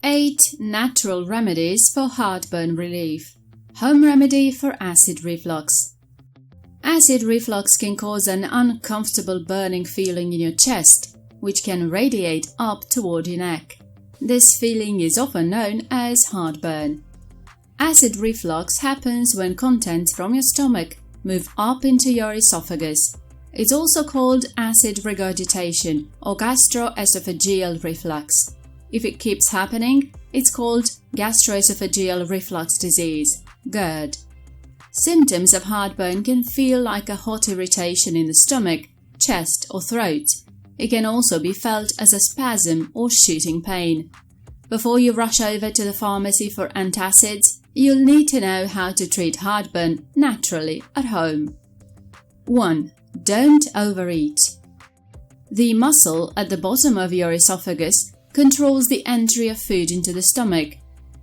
8 natural remedies for heartburn relief. Home remedy for acid reflux. Acid reflux can cause an uncomfortable burning feeling in your chest, which can radiate up toward your neck. This feeling is often known as heartburn. Acid reflux happens when contents from your stomach move up into your esophagus. It's also called acid regurgitation or gastroesophageal reflux. If it keeps happening, it's called gastroesophageal reflux disease, GERD. Symptoms of heartburn can feel like a hot irritation in the stomach, chest, or throat. It can also be felt as a spasm or shooting pain. Before you rush over to the pharmacy for antacids, you'll need to know how to treat heartburn naturally at home. 1. Don't overeat. The muscle at the bottom of your esophagus controls the entry of food into the stomach.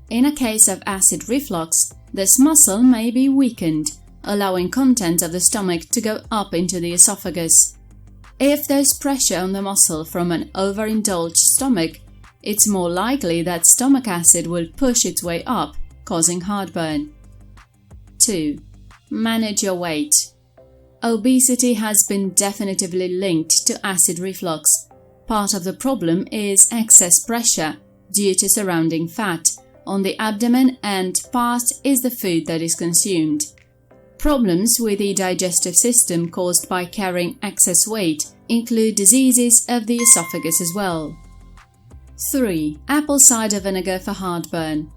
In a case of acid reflux, this muscle may be weakened, allowing contents of the stomach to go up into the esophagus. If there's pressure on the muscle from an overindulged stomach, it's more likely that stomach acid will push its way up, causing heartburn. 2. Manage your weight. Obesity has been definitively linked to acid reflux. Part of the problem is excess pressure due to surrounding fat on the abdomen, and part is the food that is consumed. Problems with the digestive system caused by carrying excess weight include diseases of the esophagus as well. 3. Apple cider vinegar for heartburn.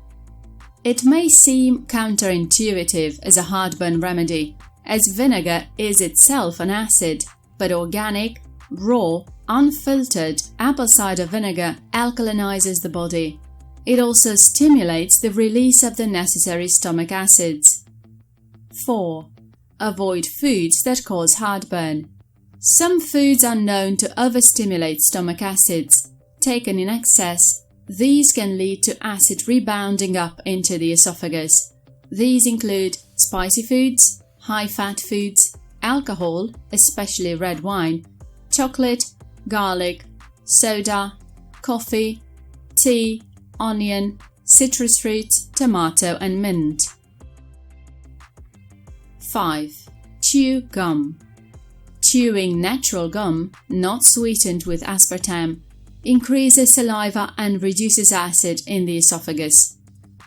It may seem counterintuitive as a heartburn remedy, as vinegar is itself an acid, but organic, raw, unfiltered apple cider vinegar alkalinizes the body. It also stimulates the release of the necessary stomach acids. 4. Avoid foods that cause heartburn. Some foods are known to overstimulate stomach acids. Taken in excess, these can lead to acid rebounding up into the esophagus. These include spicy foods, high-fat foods, alcohol, especially red wine, chocolate, garlic, soda, coffee, tea, onion, citrus fruits, tomato, and mint. 5. Chew gum. Chewing natural gum, not sweetened with aspartame, increases saliva and reduces acid in the esophagus.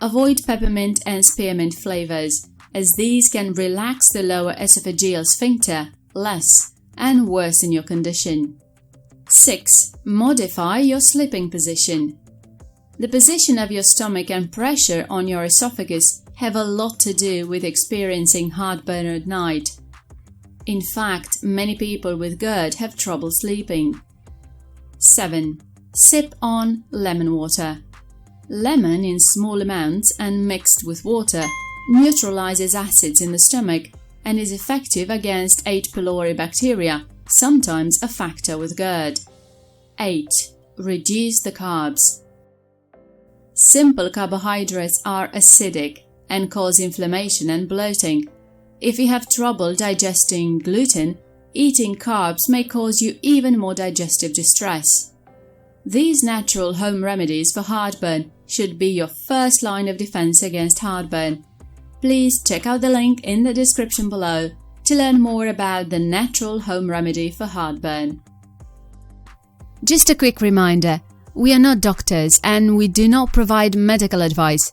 Avoid peppermint and spearmint flavors, as these can relax the lower esophageal sphincter less and worsen your condition. 6. Modify your sleeping position. The position of your stomach and pressure on your esophagus have a lot to do with experiencing heartburn at night. In fact, many people with GERD have trouble sleeping. 7. Sip on lemon water. Lemon in small amounts and mixed with water neutralizes acids in the stomach and is effective against H. pylori bacteria, sometimes a factor with GERD. 8. Reduce the carbs. Simple carbohydrates are acidic and cause inflammation and bloating. If you have trouble digesting gluten, eating carbs may cause you even more digestive distress. These natural home remedies for heartburn should be your first line of defense against heartburn. Please check out the link in the description below to learn more about the natural home remedy for heartburn. Just a quick reminder, we are not doctors and we do not provide medical advice.